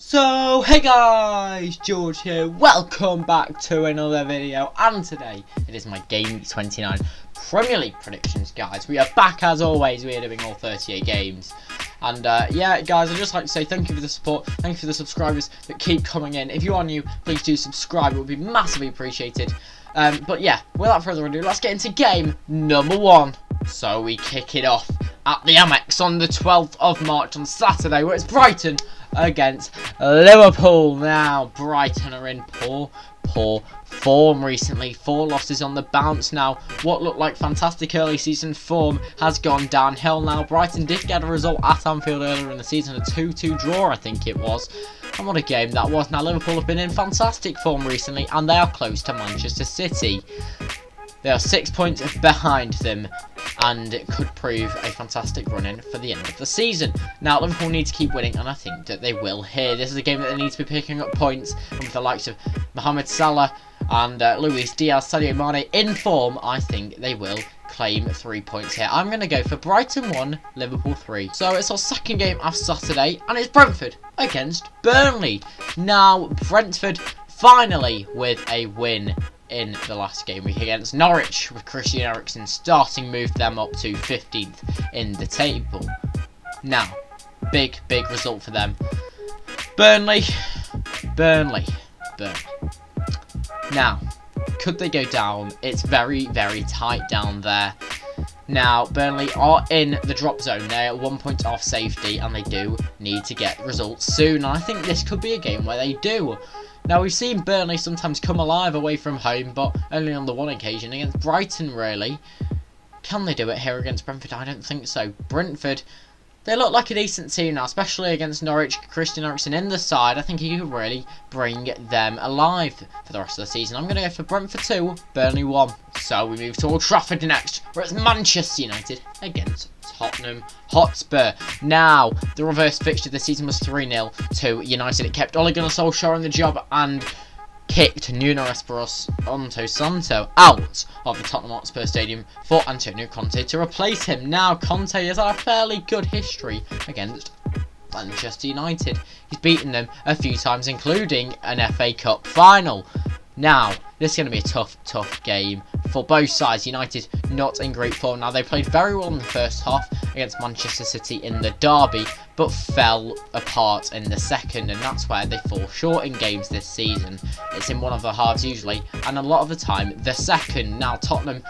So, hey guys, George here, welcome back to another video, and today it is my Gameweek 29 Premier League predictions, guys. We are back as always, we are doing all 38 games, and yeah guys, I'd just like to say thank you for the support, thank you for the subscribers that keep coming in. If you are new, please do subscribe, it would be massively appreciated. But yeah, without further ado, let's get into game number 1. So we kick it off at the Amex on the 12th of March on Saturday, where it's Brighton against Liverpool. Now, Brighton are in poor form recently. 4 losses on the bounce now. What looked like fantastic early season form has gone downhill now. Brighton did get a result at Anfield earlier in the season, a 2-2 draw I think it was. And what a game that was. Now, Liverpool have been in fantastic form recently, and they are close to Manchester City. They are 6 points behind them, and it could prove a fantastic run-in for the end of the season. Now, Liverpool need to keep winning, and I think that they will here. This is a game that they need to be picking up points, and with the likes of Mohamed Salah and Luis Diaz, Sadio Mane in form, I think they will claim 3 points here. I'm going to go for Brighton 1, Liverpool 3. So it's our second game of Saturday, and it's Brentford against Burnley. Now, Brentford finally with a win in the last game week against Norwich, with Christian Eriksen starting, moved them up to 15th in the table. Now, big result for them. Burnley. Now, could they go down? It's very tight down there. Now, Burnley are in the drop zone. They're 1 point off safety, and they do need to get results soon. And I think this could be a game where they do. Now, we've seen Burnley sometimes come alive away from home, but only on the one occasion against Brighton, really. Can they do it here against Brentford? I don't think so. Brentford, they look like a decent team now, especially against Norwich. Christian Eriksen in the side. I think he could really bring them alive for the rest of the season. I'm going to go for Brentford 2, Burnley 1. So we move to Old Trafford next, where it's Manchester United against Tottenham Hotspur. Now, the reverse fixture this season was 3-0 to United. It kept Ole Gunnar Solskjaer on the job and kicked Nuno Espirito Santo out of the Tottenham Hotspur Stadium for Antonio Conte to replace him. Now, Conte has had a fairly good history against Manchester United. He's beaten them a few times, including an FA Cup final. Now, this is going to be a tough game for both sides. United not in great form. Now, they played very well in the first half against Manchester City in the derby, but fell apart in the second, and that's where they fall short in games this season. It's in one of the halves usually, and a lot of the time the second. Now, Tottenham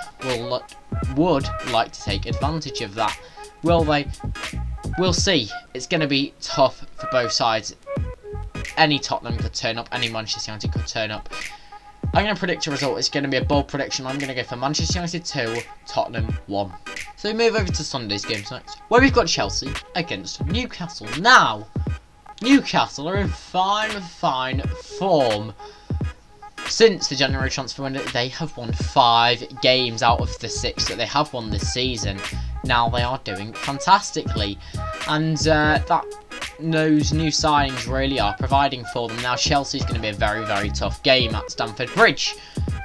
would like to take advantage of that. Will they? We'll see. It's going to be tough for both sides. Any Tottenham could turn up, any Manchester United could turn up. I'm going to predict a result. It's going to be a bold prediction. I'm going to go for Manchester United 2, Tottenham 1. So we move over to Sunday's games next, where we've got Chelsea against Newcastle. Now, Newcastle are in fine form. Since the January transfer window, they have won 5 games out of the 6 that they have won this season. Now they are doing fantastically, and those new signings really are providing for them. Now, Chelsea's going to be a very tough game at Stamford Bridge.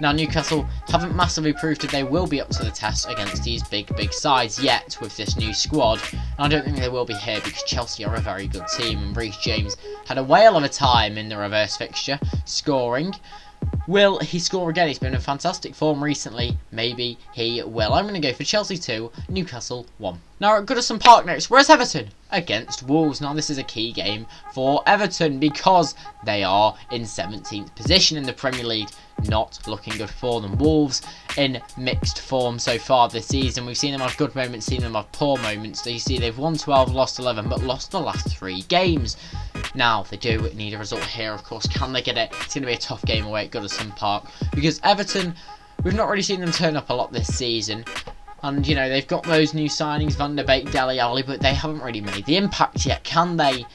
Now, Newcastle haven't massively proved that they will be up to the test against these big sides yet with this new squad. And I don't think they will be here because Chelsea are a very good team, and Reece James had a whale of a time in the reverse fixture, scoring. Will he score again? He's been in fantastic form recently. Maybe he will. I'm going to go for Chelsea 2, Newcastle 1. Now at Goodison Park next, where's Everton against Wolves? Now this is a key game for Everton because they are in 17th position in the Premier League. Not looking good for them. Wolves in mixed form so far this season. We've seen them have good moments, seen them have poor moments. So you see they've won 12, lost 11, but lost the last 3 games. Now, they do need a result here, of course. Can they get it? It's going to be a tough game away at Goodison Park, because Everton, we've not really seen them turn up a lot this season. And, you know, they've got those new signings, Van der Beek, Dele Alli, but they haven't really made the impact yet. Can they,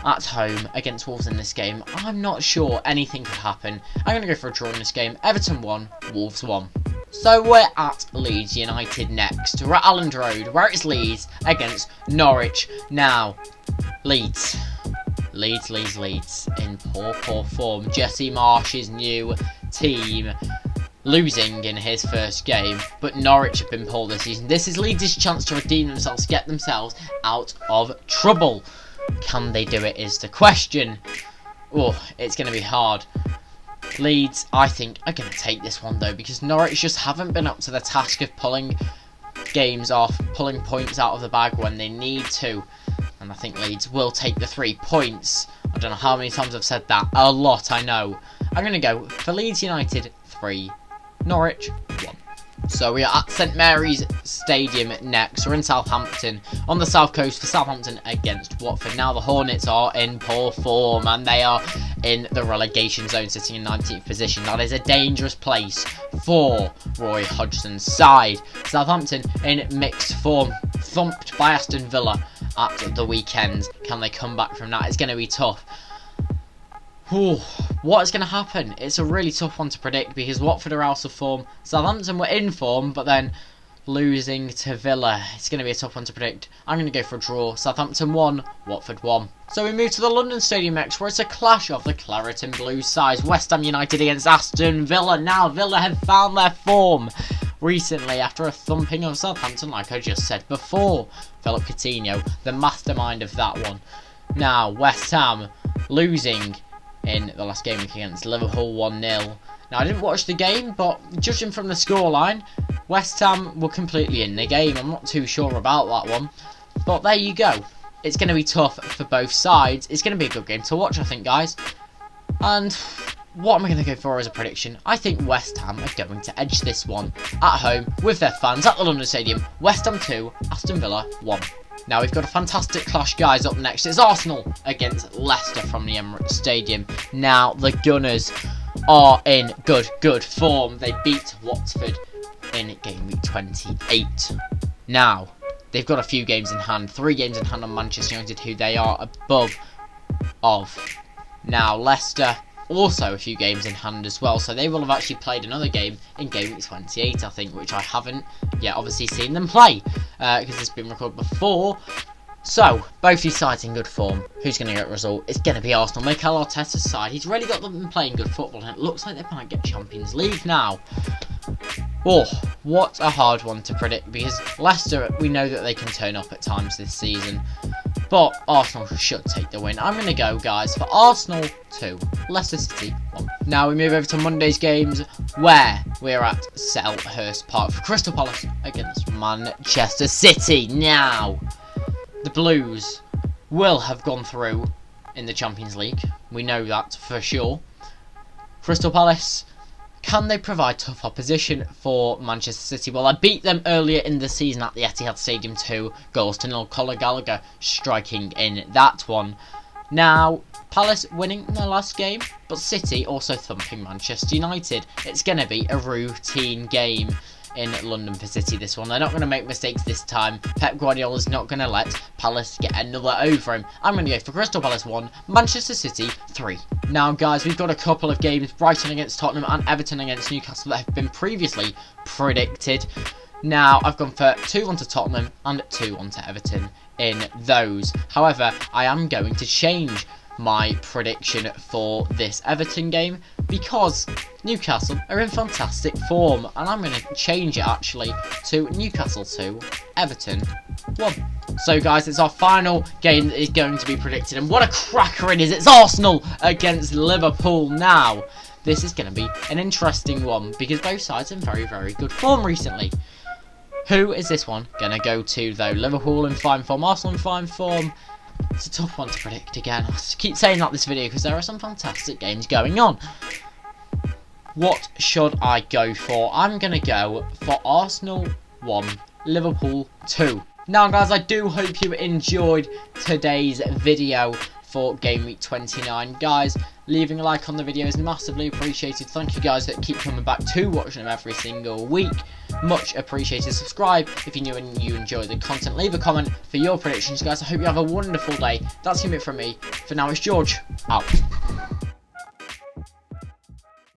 at home, against Wolves in this game? I'm not sure. Anything could happen. I'm going to go for a draw in this game. Everton 1, Wolves 1. So we're at Leeds United next. We're at Alland Road, where it's Leeds against Norwich. Now, Leeds in poor form. Jesse Marsh's new team losing in his first game, but Norwich have been poor this season. This is Leeds' chance to redeem themselves, get themselves out of trouble. Can they do it is the question. Oh, it's going to be hard. Leeds, I think, are going to take this one though, because Norwich just haven't been up to the task of pulling games off, pulling points out of the bag when they need to. And I think Leeds will take the 3 points. I don't know how many times I've said that. A lot, I know. I'm going to go for Leeds United 3, Norwich 1. So we are at St Mary's Stadium next. We're in Southampton, on the south coast for Southampton against Watford. Now the Hornets are in poor form and they are in the relegation zone, sitting in 19th position. That is a dangerous place for Roy Hodgson's side. Southampton in mixed form, thumped by Aston Villa at the weekend. Can they come back from that? It's going to be tough. Ooh, what is going to happen? It's a really tough one to predict because Watford are out of form. Southampton were in form, but then losing to Villa. It's going to be a tough one to predict. I'm going to go for a draw. Southampton 1, Watford 1. So we move to the London Stadium next, where it's a clash of the Claret and Blue sides. West Ham United against Aston Villa. Now Villa have found their form recently after a thumping of Southampton, like I just said before. Philip Coutinho, the mastermind of that one. Now West Ham losing in the last game against Liverpool 1-0. Now I didn't watch the game, but judging from the scoreline, West Ham were completely in the game. I'm not too sure about that one, but there you go. It's going to be tough for both sides. It's going to be a good game to watch, I think, guys. And what am I going to go for as a prediction? I think West Ham are going to edge this one at home with their fans at the London Stadium. West Ham 2, Aston Villa 1. Now we've got a fantastic clash, guys. Up next, it's Arsenal against Leicester from the Emirates Stadium. Now the Gunners are in good form. They beat Watford in Gameweek 28. Now they've got a few games in hand, 3 games in hand on Manchester United, who they are above of. Now Leicester also a few games in hand as well, so they will have actually played another game in Gameweek 28, I think, which I haven't yet obviously seen them play because it's been recorded before. So both these sides in good form. Who's going to get a result? It's going to be Arsenal. Mikel Arteta's side, he's really got them playing good football, and it looks like they might get Champions League now. Oh, what a hard one to predict, because Leicester, we know that they can turn up at times this season, but Arsenal should take the win. I'm going to go, guys, for Arsenal 2, Leicester City 1. Now we move over to Monday's games, where we're at Selhurst Park for Crystal Palace against Manchester City. Now, the Blues will have gone through in the Champions League. We know that for sure. Crystal Palace, can they provide tough opposition for Manchester City? Well, I beat them earlier in the season at the Etihad Stadium 2-0. Conor Gallagher striking in that one. Now, Palace winning their last game, but City also thumping Manchester United. It's going to be a routine game in London for City, this one. They're not going to make mistakes this time. Pep Guardiola's not going to let Palace get another over him. I'm going to go for Crystal Palace 1, Manchester City 3. Now, guys, we've got a couple of games, Brighton against Tottenham and Everton against Newcastle, that have been previously predicted. Now, I've gone for 2-1 to Tottenham and 2-1 to Everton in those. However, I am going to change my prediction for this Everton game because Newcastle are in fantastic form, and I'm going to change it actually to Newcastle 2, Everton 1. So guys, it's our final game that is going to be predicted, and what a cracker it is. It's Arsenal against Liverpool. Now this is going to be an interesting one because both sides are in very good form recently. Who is this one going to go to though? Liverpool in fine form, Arsenal in fine form. It's a tough one to predict again. I keep saying that this video because there are some fantastic games going on. What should I go for? I'm going to go for Arsenal 1, Liverpool 2. Now guys, I do hope you enjoyed today's video for Game Week 29. Guys, leaving a like on the video is massively appreciated. Thank you guys that keep coming back to watching them every single week. Much appreciated. Subscribe if you're new and you enjoy the content. Leave a comment for your predictions, guys. I hope you have a wonderful day. That's going to be it from me. For now, it's George, out.